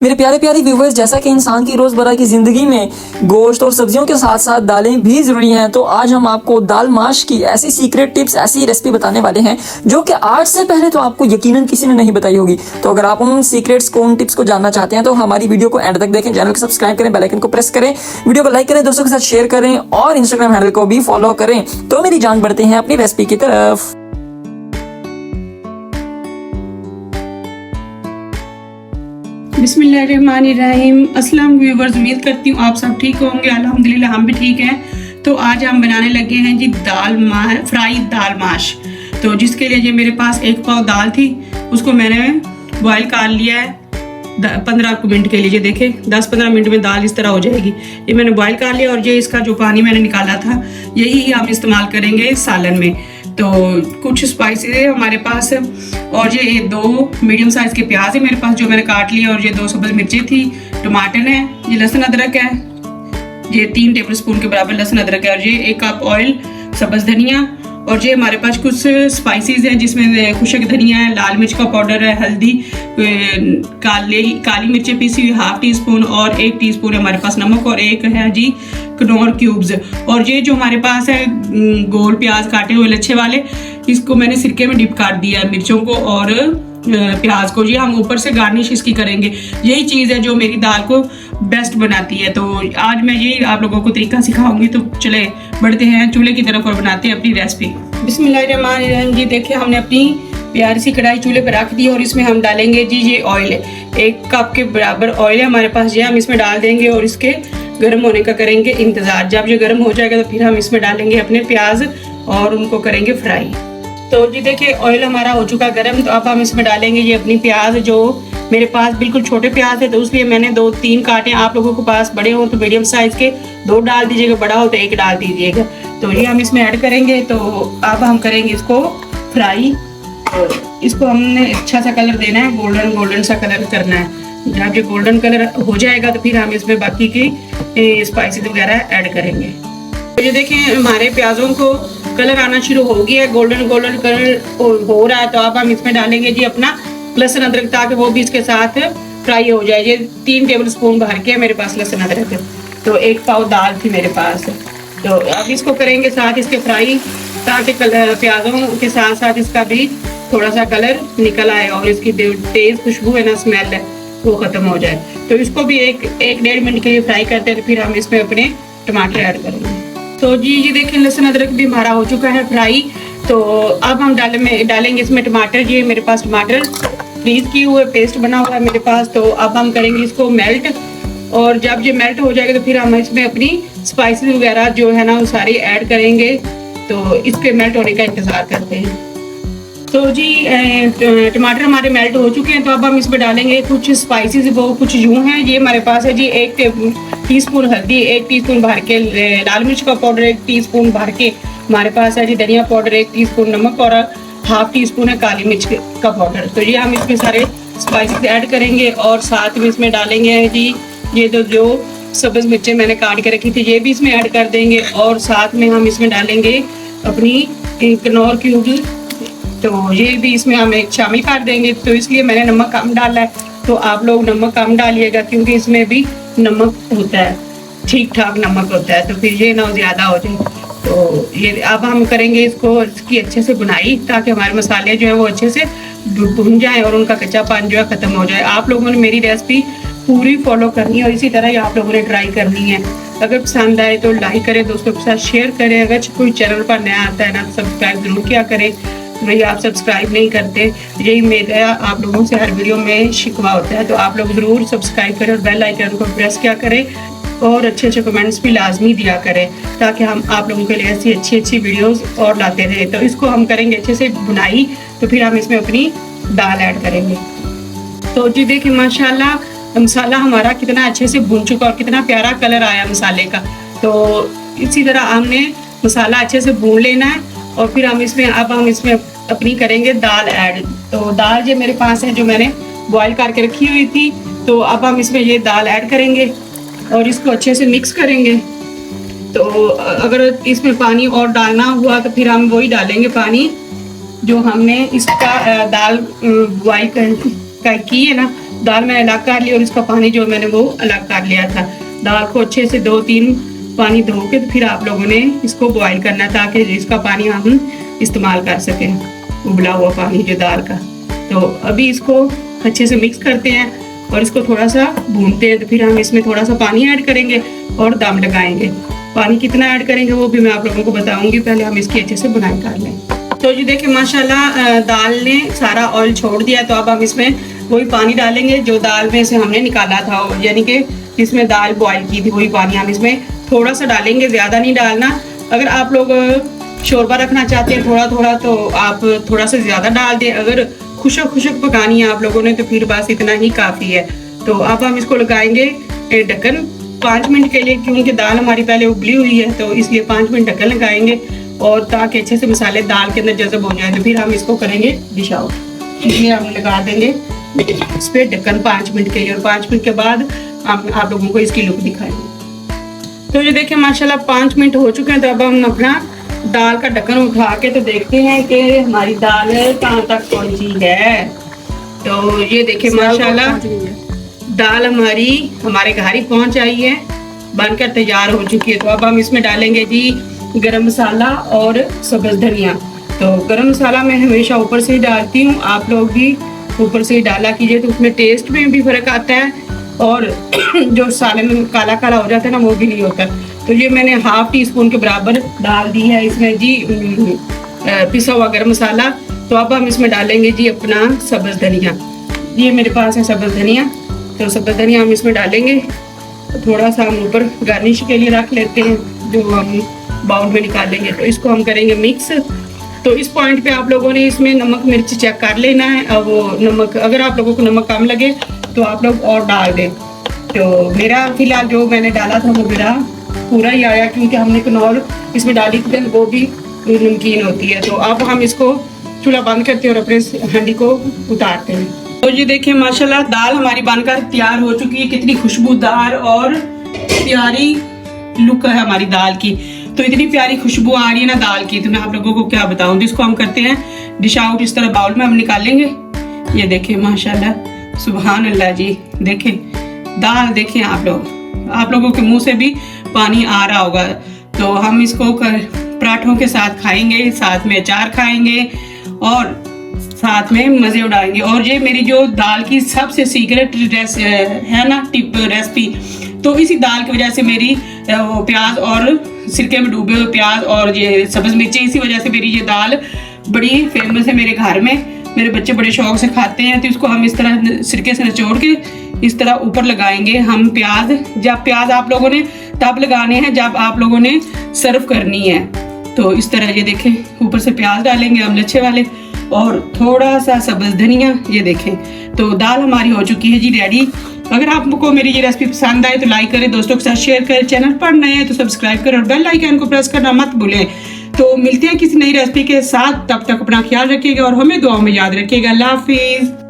मेरे प्यारे प्यारे व्यूवर्स, जैसा कि इंसान की रोजमर्रा की जिंदगी में गोश्त और सब्जियों के साथ साथ दालें भी जरूरी हैं, तो आज हम आपको दाल माश की ऐसी सीक्रेट टिप्स, ऐसी रेसिपी बताने वाले हैं जो कि आज से पहले तो आपको यकीनन किसी ने नहीं बताई होगी। तो अगर आप उन सीक्रेट्स को, उन टिप्स को जानना चाहते हैं तो हमारी वीडियो को एंड तक देखें, चैनल को सब्सक्राइब करें, बेल आइकन को प्रेस करें, वीडियो को लाइक करें, दोस्तों के साथ शेयर करें और इंस्टाग्राम हैंडल को भी फॉलो करें। तो मेरी जान बढ़ते हैं अपनी रेसिपी की तरफ। बिस्मिल्लाहिर्रहमानिर्रहीम। अस्सलाम व्यूवर्स, उम्मीद करती हूँ आप सब ठीक होंगे। अल्हम्दुलिल्लाह हम भी ठीक हैं। तो आज हम बनाने लगे हैं जी फ्राई दाल माश। तो जिसके लिए ये मेरे पास 1 पाव दाल थी, उसको मैंने बॉयल कर लिया है 15 मिनट के लिए। ये देखे 10-15 मिनट में दाल इस तरह हो जाएगी। ये मैंने बॉयल कर लिया और ये इसका जो पानी मैंने निकाला था यही हम इस्तेमाल करेंगे सालन में। तो कुछ स्पाइसेस है हमारे पास और ये 2 मीडियम साइज के प्याज है मेरे पास जो मैंने काट लिए, और ये 2 सब्ज मिर्चें थी, टमाटर है, ये लहसुन अदरक है, ये 3 टेबलस्पून के बराबर लहसुन अदरक है, और ये 1 कप ऑयल, सब्ज धनिया, और ये हमारे पास कुछ स्पाइसेस हैं जिसमें खुशक धनिया है, लाल मिर्च का पाउडर है, हल्दी, काली मिर्चें पीसी हुई 1/2 टीस्पून, और 1 टीस्पून है हमारे पास नमक, और 1 है जी कनौर क्यूब्स। और ये जो हमारे पास है गोल प्याज काटे हुए लच्छे वाले, इसको मैंने सिरके में डिप कर दिया है, मिर्चों को और प्याज को। ये हम ऊपर से गार्निश इसकी करेंगे। यही चीज़ है जो मेरी दाल को बेस्ट बनाती है। तो आज मैं ये आप लोगों को तरीका सिखाऊंगी। तो चले बढ़ते हैं चूल्हे की तरफ और बनाते हैं अपनी रेसिपी। बिस्मिल्लाहिर्रहमानिर्रहीम। जी देखिए, हमने अपनी प्यारी सी कढ़ाई चूल्हे पर रख दी और इसमें हम डालेंगे जी ये ऑयल है। 1 कप के बराबर ऑयल है हमारे पास, ये हम इसमें डाल देंगे और इसके गर्म होने का करेंगे इंतज़ार। जब ये गर्म हो जाएगा तो फिर हम इसमें डालेंगे अपने प्याज और उनको करेंगे फ्राई। तो जी देखिए, ऑयल हमारा हो चुका गर्म। तो अब हम इसमें डालेंगे ये अपनी प्याज। जो मेरे पास बिल्कुल छोटे प्याज है तो उसलिए मैंने 2-3 काटे। आप लोगों के पास बड़े हो तो मीडियम साइज के 2 डाल दीजिएगा, बड़ा हो तो 1 डाल दीजिएगा। तो ये हम इसमें ऐड करेंगे। तो अब हम करेंगे इसको फ्राई। इसको हमने अच्छा सा कलर देना है, गोल्डन सा कलर करना है। जब ये गोल्डन कलर हो जाएगा तो फिर हम इसमें बाकी की स्पाइसेस वगैरह ऐड करेंगे। तो ये देखें, हमारे प्याजों को कलर आना शुरू हो गया है, गोल्डन कलर हो रहा है। तो अब हम इसमें डालेंगे जी अपना लहसुन अदरक, ताकि वो भी इसके साथ फ्राई हो जाए। ये 3 टेबलस्पून भर के मेरे पास लहसुन अदरक। तो 1 पाव दाल थी मेरे पास। तो अब इसको करेंगे साथ इसके फ्राई, ताकि प्याजों के साथ साथ इसका भी थोड़ा सा कलर निकल आए और इसकी तेज खुशबू है ना, स्मेल है, वो खत्म हो जाए। तो इसको भी 1-1.5 मिनट के लिए फ्राई करते हैं। तो फिर हम इसमें अपने टमाटर ऐड करेंगे। तो जी ये देखें, लहसुन अदरक भी हमारा हो चुका है फ्राई। तो अब हम डालेंगे इसमें टमाटर। ये मेरे पास टमाटर फ्रीज किए हुए पेस्ट बना हुआ है मेरे पास। तो अब हम करेंगे इसको मेल्ट, और जब ये मेल्ट हो जाएगा तो फिर हम इसमें अपनी स्पाइसेस वगैरह जो है ना वो सारी ऐड करेंगे। तो इसके मेल्ट होने का इंतज़ार करते हैं। तो जी टमाटर हमारे मेल्ट हो चुके हैं। तो अब हम इसमें डालेंगे कुछ स्पाइसेस, वो कुछ यूँ हैं। ये हमारे पास है जी 1 टीस्पून हल्दी, 1 टीस्पून भर के लाल मिर्च का पाउडर, 1 टीस्पून भर के हमारे पास है जी धनिया पाउडर, 1 टीस्पून नमक, और 1/2 टीस्पून है काली मिर्च का पाउडर। तो ये हम इसमें सारे स्पाइसेस ऐड करेंगे और साथ में इसमें डालेंगे जी ये जो सब्ज मिर्चें मैंने काट के रखी थी, ये भी इसमें ऐड कर देंगे। और साथ में हम इसमें डालेंगे अपनी कनौर क्यूब। तो ये भी इसमें हम शामिल कर देंगे। तो इसलिए मैंने नमक कम डाला है। तो आप लोग नमक कम डालिएगा, क्योंकि इसमें भी नमक होता है, ठीक ठाक नमक होता है। तो फिर ये ना ज़्यादा हो जाए। तो ये अब हम करेंगे इसकी अच्छे से बुनाई, ताकि हमारे मसाले जो है वो अच्छे से भुन जाएँ और उनका कच्चापन जो है ख़त्म हो जाए। आप लोगों ने मेरी रेसिपी पूरी फॉलो करनी है और इसी तरह ही आप लोगों ने ट्राई करनी है। अगर पसंद आए तो लाइक करें, दोस्तों के साथ शेयर करें। अगर कोई चैनल पर नया आता है ना तो सब्सक्राइब ज़रूर किया करें। भाई आप सब्सक्राइब नहीं करते, यही मेरा आप लोगों से हर वीडियो में शिकवा होता है। तो आप लोग ज़रूर सब्सक्राइब करें और बेल आइकन को प्रेस किया करें, और अच्छे कमेंट्स भी लाजमी दिया करें, ताकि हम आप लोगों के लिए ऐसी अच्छी वीडियोस और लाते रहें। तो इसको हम करेंगे अच्छे से बुनाई। तो फिर हम इसमें अपनी दाल ऐड करेंगे। तो जी देखिए, माशाल्लाह मसाला हमारा कितना अच्छे से भुन चुका और कितना प्यारा कलर आया मसाले का। तो इसी तरह हमने मसाला अच्छे से भून लेना है और फिर हम इसमें अपनी करेंगे दाल ऐड। तो दाल ये मेरे पास है जो मैंने बॉईल करके रखी हुई थी। तो अब हम इसमें ये दाल ऐड करेंगे और इसको अच्छे से मिक्स करेंगे। तो अगर इसमें पानी और डालना हुआ तो फिर हम वही डालेंगे पानी जो हमने इसका दाल बॉईल की है ना, दाल मैंने अलग कर ली और इसका पानी जो मैंने वो अलग कर लिया था। दाल को अच्छे से 2-3 पानी धो के तो फिर आप लोगों ने इसको बॉईल करना है ताकि इसका पानी हम इस्तेमाल कर सकें, उबला हुआ पानी जो दाल का। तो अभी इसको अच्छे से मिक्स करते हैं और इसको थोड़ा सा भूनते हैं। तो फिर हम इसमें थोड़ा सा पानी ऐड करेंगे और दम लगाएंगे। पानी कितना ऐड करेंगे वो भी मैं आप लोगों को बताऊंगी, पहले हम इसकी अच्छे से बुनाई कर लें। तो जी देखिए माशाल्लाह दाल ने सारा ऑयल छोड़ दिया, तो अब हम इसमें वही पानी डालेंगे जो दाल में से हमने निकाला था, यानी कि इसमें दाल बॉईल की थी वही पानी हम इसमें थोड़ा सा डालेंगे, ज़्यादा नहीं डालना। अगर आप लोग शोरबा रखना चाहते हैं थोड़ा थोड़ा तो आप थोड़ा सा ज़्यादा डाल दें। अगर खुशक खुशक पकानी है आप लोगों ने तो फिर बस इतना ही काफ़ी है। तो अब हम इसको लगाएंगे ढक्कन 5 मिनट के लिए, क्योंकि दाल हमारी पहले उबली हुई है तो इसलिए 5 मिनट ढक्कन लगाएंगे और ताकि अच्छे से मसाले दाल के अंदर जज़ब हो जाए। तो फिर हम इसको करेंगे डिश आउट। इसलिए हम लगा देंगे इस पर ढक्कन 5 मिनट के लिए और 5 मिनट के बाद हम आप लोगों को इसकी लुक दिखाएंगे। तो ये देखिए माशाल्लाह 5 मिनट हो चुके हैं। तो अब हम अपना दाल का ढक्कन उठा के तो देखते हैं कि हमारी दाल कहाँ तक पहुँची है। तो ये देखिए माशाल्लाह दाल हमारे घर ही पहुँच आई है, बनकर तैयार हो चुकी है। तो अब हम इसमें डालेंगे जी गरम मसाला और सब्ज़ धनिया। तो गरम मसाला मैं हमेशा ऊपर से ही डालती हूँ, आप लोग भी ऊपर से ही डाला कीजिए, तो उसमें टेस्ट में भी फ़र्क आता है और जो साले में काला काला हो जाता है ना वो भी नहीं होता। तो ये मैंने ½ टीस्पून के बराबर डाल दी है इसमें जी पिसा हुआ गरम मसाला। तो अब हम इसमें डालेंगे जी अपना सब्ज़ धनिया। ये मेरे पास है सब्ज़ धनिया, तो सब्ज़ धनिया हम इसमें डालेंगे। थोड़ा सा हम ऊपर गार्निश के लिए रख लेते हैं जो हम बाउल में निकालेंगे। तो इसको हम करेंगे मिक्स। तो इस पॉइंट पे आप लोगों ने इसमें नमक मिर्च चेक कर लेना है। और वो नमक अगर आप लोगों को नमक कम लगे तो आप लोग और डाल दें। तो मेरा फिलहाल जो मैंने डाला था वो मेरा पूरा ही आया, क्योंकि हमने कनौर इसमें डाली थी, वो भी नमकीन होती है। तो अब हम इसको चूल्हा बंद करते हैं और अपने हांडी को उतारते हैं। तो ये देखिए माशाल्लाह दाल हमारी बनकर तैयार हो चुकी है। कितनी खुशबूदार और प्यारी लुक है हमारी दाल की। तो इतनी प्यारी खुशबू आ रही है ना दाल की, तो मैं आप लोगों को क्या बताऊं। जिसको हम करते हैं डिश आउट, इस तरह बाउल में हम निकालेंगे। ये देखिए माशाल्लाह सुभान अल्लाह जी। देखें दाल, देखें आप लोगों के मुंह से भी पानी आ रहा होगा। तो हम इसको पराठों के साथ खाएंगे, साथ में अचार खाएंगे और साथ में मज़े उड़ाएंगे। और ये मेरी जो दाल की सबसे सीक्रेट है ना टिप रेसिपी, तो इसी दाल की वजह से मेरी वो प्याज और सिरके में डूबे हुए प्याज और ये सब्ज़ मिर्ची, इसी वजह से मेरी ये दाल बड़ी फेमस है मेरे घर में। मेरे बच्चे बड़े शौक से खाते हैं। तो इसको हम इस तरह सिरके से निचोड़ के इस तरह ऊपर लगाएंगे हम प्याज। जब प्याज आप लोगों ने तब लगाने हैं जब आप लोगों ने सर्व करनी है। तो इस तरह ये देखें ऊपर से प्याज डालेंगे हम लच्छे वाले और थोड़ा सा सब्ज़ धनिया। ये देखें तो दाल हमारी हो चुकी है जी रेडी। अगर आपको मेरी ये रेसिपी पसंद आए तो लाइक करें, दोस्तों के साथ शेयर करें, चैनल पर नए हैं तो सब्सक्राइब करें और बेल आइकन को प्रेस करना मत भूलें। तो मिलते हैं किसी नई रेसिपी के साथ, तब तक अपना ख्याल रखिएगा और हमें दुआओं में याद रखिएगा। अल्लाह हाफिज़।